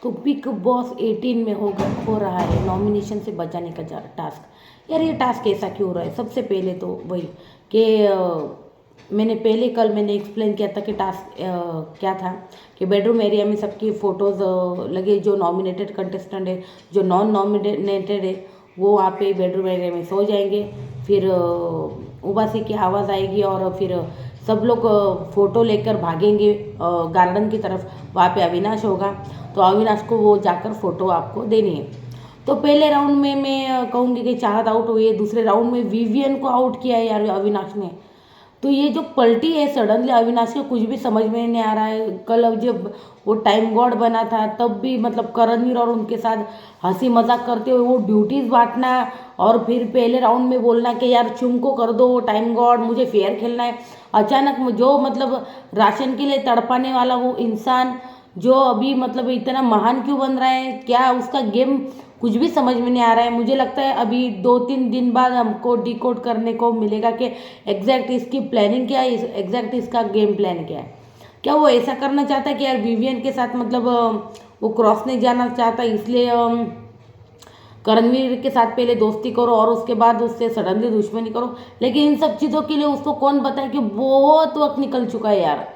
तो big boss 18 में हो रहा है नॉमिनेशन से बचाने का टास्क। यार ये टास्क ऐसा क्यों हो रहा है? सबसे पहले तो वही कि मैंने एक्सप्लेन किया था कि टास्क क्या था कि बेडरूम एरिया में सबकी फ़ोटोज़ लगे, जो नॉमिनेटेड कंटेस्टेंट है, जो नॉन नॉमिनेटेड है, वो वहाँ पे बेडरूम एरिया में सो जाएंगे। फिर उबासी की आवाज़ आएगी और फिर सब लोग फ़ोटो लेकर भागेंगे गार्डन की तरफ। वहाँ पे अविनाश होगा, तो अविनाश को वो जाकर फ़ोटो आपको देनी है। तो पहले राउंड में मैं कहूँगी कि चाहत आउट हुई है, दूसरे राउंड में विवियन को आउट किया है यार अविनाश ने। तो ये जो पलटी है सडनली अविनाश को, कुछ भी समझ में नहीं आ रहा है। कल अब जब वो टाइम गॉड बना था तब भी मतलब करणवीर और उनके साथ हंसी मजाक करते हुए वो ड्यूटीज़ बांटना और फिर पहले राउंड में बोलना कि यार चुम को कर दो टाइम गॉड, मुझे फेयर खेलना है। अचानक जो मतलब राशन के लिए तड़पाने वाला वो इंसान जो अभी मतलब इतना महान क्यों बन रहा है? क्या उसका गेम कुछ भी समझ में नहीं आ रहा है। मुझे लगता है अभी 2-3 दिन बाद हमको डिकोड करने को मिलेगा कि एग्जैक्ट इसकी प्लानिंग क्या है, एग्जैक्ट इसका गेम प्लान क्या है। क्या वो ऐसा करना चाहता है कि यार विवियन के साथ मतलब वो क्रॉस नहीं जाना चाहता, इसलिए करणवीर के साथ पहले दोस्ती करो और उसके बाद उससे सडनली दुश्मनी करो। लेकिन इन सब चीज़ों के लिए उसको कौन बताए कि बहुत वक्त निकल चुका है यार,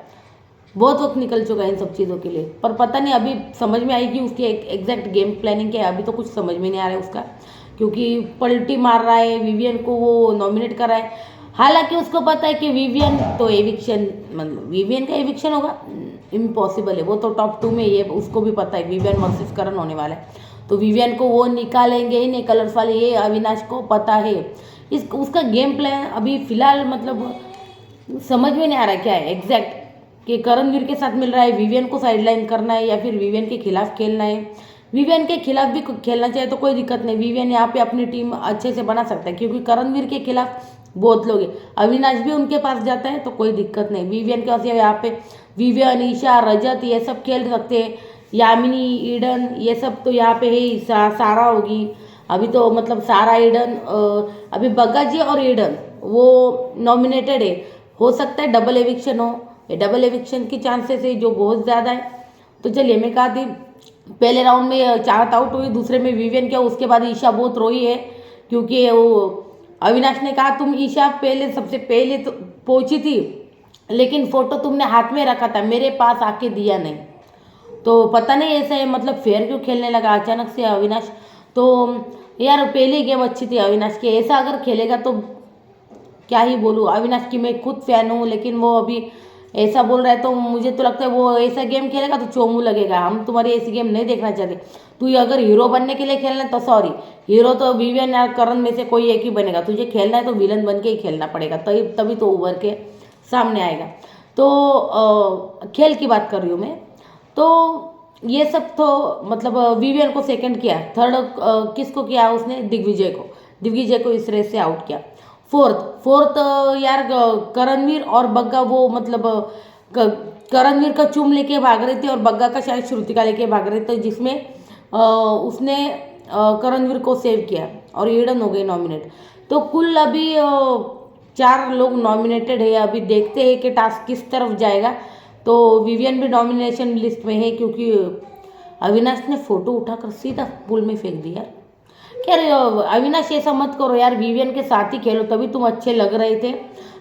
बहुत वक्त निकल चुका है इन सब चीज़ों के लिए। पर पता नहीं अभी समझ में आएगी उसकी एग्जैक्ट गेम प्लानिंग क्या है। अभी तो कुछ समझ में नहीं आ रहा है उसका, क्योंकि पलटी मार रहा है, विवियन को वो नॉमिनेट कर रहा है। हालांकि उसको पता है कि विवियन तो एविक्शन, मतलब विवियन का एविक्शन होगा इम्पॉसिबल है, वो तो टॉप 2 में, ये उसको भी पता है विवियन वर्सेस करण होने वाला है। तो विवियन को वो निकालेंगे ही नहीं कलर्स वाले, ये अविनाश को पता है। इस उसका गेम प्लान अभी फिलहाल मतलब समझ में नहीं आ रहा क्या है एग्जैक्ट, कि करणवीर के साथ मिल रहा है, विवियन को साइडलाइन करना है या फिर विवियन के खिलाफ खेलना है। विवियन के खिलाफ भी खेलना चाहिए तो कोई दिक्कत नहीं, विवियन यहाँ पे अपनी टीम अच्छे से बना सकता है, क्योंकि करणवीर के खिलाफ बहुत लोग हैं। अविनाश भी उनके पास जाता है तो कोई दिक्कत नहीं। विवियन के पास यहाँ पे विवियन, ईशा, रजत ये सब खेल सकते हैं, यामिनी, ईडन ये सब तो यहाँ पे है, सारा होगी अभी तो मतलब सारा, ईडन, अभी बग्गा जी और ईडन वो नॉमिनेटेड है। हो सकता है डबल एविक्शन हो, डबल एविक्शन की चांसेस है जो बहुत ज़्यादा है। तो चलिए, मैं कहा थी पहले राउंड में चाहत आउट हुई, दूसरे में विवियन किया, उसके बाद ईशा बहुत रोई है, क्योंकि वो अविनाश ने कहा तुम ईशा पहले सबसे पहले तो पहुंची थी, लेकिन फोटो तुमने हाथ में रखा था, मेरे पास आके दिया नहीं। तो पता नहीं ऐसा है मतलब फेयर क्यों खेलने लगा अचानक से अविनाश। तो यार पहली गेम अच्छी थी अविनाश की, ऐसा अगर खेलेगा तो क्या ही बोलूँ। अविनाश की मैं खुद फैन हूँ, लेकिन वो अभी ऐसा बोल रहा है तो मुझे तो लगता है वो ऐसा गेम खेलेगा तो चोमू लगेगा। हम तुम्हारी ऐसी गेम नहीं देखना चाहते। तू अगर हीरो बनने के लिए खेलना है तो सॉरी, हीरो तो विवियन या करण में से कोई एक ही बनेगा। तुझे खेलना है तो विलन बन के ही खेलना पड़ेगा, तभी तभी तो उभर के सामने आएगा। तो खेल की बात कर रही हूँ मैं। तो ये सब तो मतलब विवियन को सेकंड किया, थर्ड किसको किया उसने? दिग्विजय को। दिग्विजय को इस रेस से आउट किया। फोर्थ यार करणवीर और बग्गा, वो मतलब करणवीर का चुम लेके भाग रहे थे और बग्गा का शायद श्रुतिका लेके भाग रहे थे, जिसमें उसने करणवीर को सेव किया और ईडन हो गई नॉमिनेट। तो कुल अभी 4 लोग नॉमिनेटेड है। अभी देखते हैं कि टास्क किस तरफ जाएगा। तो विवियन भी नॉमिनेशन लिस्ट में है, क्योंकि अविनाश ने फोटो उठाकर सीधा पूल में फेंक दिया। क्या रे अविनाश, ऐसा मत करो यार, विवियन के साथ ही खेलो, तभी तुम अच्छे लग रहे थे।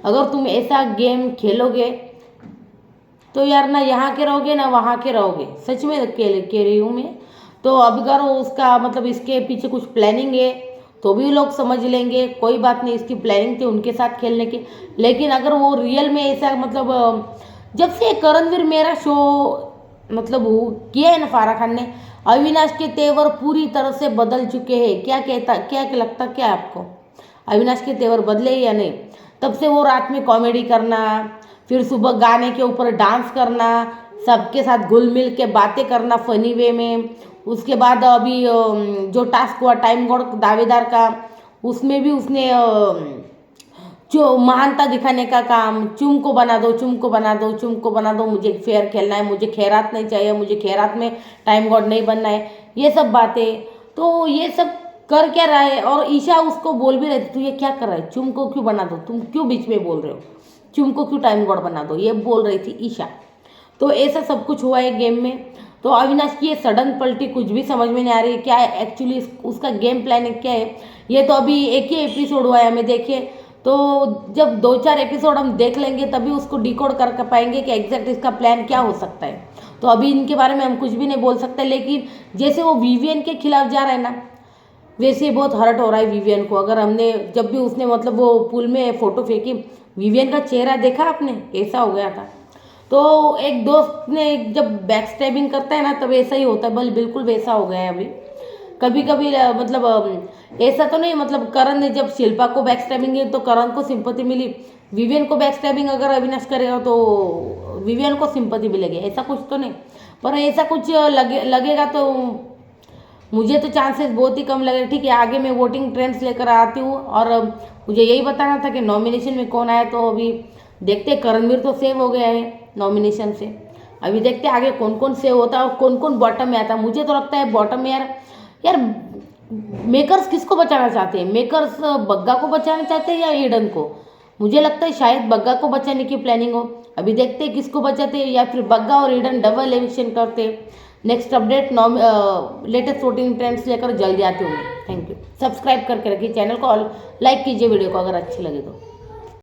अगर तुम ऐसा गेम खेलोगे तो यार ना यहाँ के रहोगे ना वहाँ के रहोगे, सच में कह रही हूँ मैं। तो अब अगर उसका मतलब इसके पीछे कुछ प्लानिंग है तो भी लोग समझ लेंगे, कोई बात नहीं, इसकी प्लानिंग थी उनके साथ खेलने की। लेकिन अगर वो रियल में ऐसा मतलब जब से करणवीर मेरा शो मतलब किया है ना फारा खान ने, अविनाश के तेवर पूरी तरह से बदल चुके हैं। क्या लगता क्या है आपको? अविनाश के तेवर बदले या नहीं? तब से वो रात में कॉमेडी करना, फिर सुबह गाने के ऊपर डांस करना, सबके साथ घुल मिल के बातें करना फनी वे में। उसके बाद अभी जो टास्क हुआ टाइम गॉड दावेदार का, उसमें भी उसने जो महानता दिखाने का काम, चुम को बना दो, चुम को बना दो, चुम को बना दो, मुझे फेयर खेलना है, मुझे खैरात नहीं चाहिए, मुझे खैरात में टाइम गॉड नहीं बनना है, ये सब बातें। तो ये सब कर क्या रहा है? और ईशा उसको बोल भी रही थी, तू ये क्या कर रहा है, चुम को क्यों बना दो, तुम क्यों बीच में बोल रहे हो, चुम को क्यों टाइम गॉड बना दो, ये बोल रही थी ईशा। तो ऐसा सब कुछ हुआ है गेम में। तो अविनाश की ये सडन पलटी कुछ भी समझ में नहीं आ रही, क्या है एक्चुअली उसका गेम प्लानिंग क्या है। ये तो अभी एक ही एपिसोड हुआ है हमें, देखिए तो जब 2-4 एपिसोड हम देख लेंगे तभी उसको डिकोड कर पाएंगे कि एग्जैक्ट इसका प्लान क्या हो सकता है। तो अभी इनके बारे में हम कुछ भी नहीं बोल सकते, लेकिन जैसे वो विवियन के खिलाफ जा रहा है ना, वैसे बहुत हर्ट हो रहा है विवियन को। अगर हमने जब भी उसने मतलब वो पुल में फ़ोटो फेंकी, विवियन का चेहरा देखा आपने, ऐसा हो गया था। तो एक दोस्त ने जब बैक स्टैबिंग करता है ना तब ऐसा ही होता है, बिल्कुल वैसा हो गया है अभी। कभी कभी मतलब ऐसा तो नहीं, मतलब करण ने जब शिल्पा को बैक स्टैबिंग की तो करण को सिंपति मिली, विवियन को बैक स्टैबिंग अगर अविनाश करेगा तो विवियन को सिंपति मिलेगी, ऐसा कुछ तो नहीं। पर ऐसा कुछ लगेगा तो मुझे तो चांसेस बहुत ही कम लग रहे। ठीक है, आगे मैं वोटिंग ट्रेंड्स लेकर आती हूँ, और मुझे यही बताना था कि नॉमिनेशन में कौन आया। तो अभी देखते हैं, करणवीर तो सेव हो गया है नॉमिनेशन से। अभी देखते हैं आगे कौन कौन सेव होता है और कौन कौन बॉटम में आता है। मुझे तो लगता है बॉटम में यार मेकर्स किसको बचाना चाहते हैं? मेकर्स बग्गा को बचाना चाहते हैं या ईडन को? मुझे लगता है शायद बग्गा को बचाने की प्लानिंग हो। अभी देखते हैं किसको बचाते हैं, या फिर बग्गा और ईडन डबल एविक्शन करते हैं। Next update latest voting trends लेकर जल्दी आती हूँ। Thank you. सब्सक्राइब करके रखिए चैनल को और लाइक कीजिए वीडियो को अगर अच्छी लगे तो।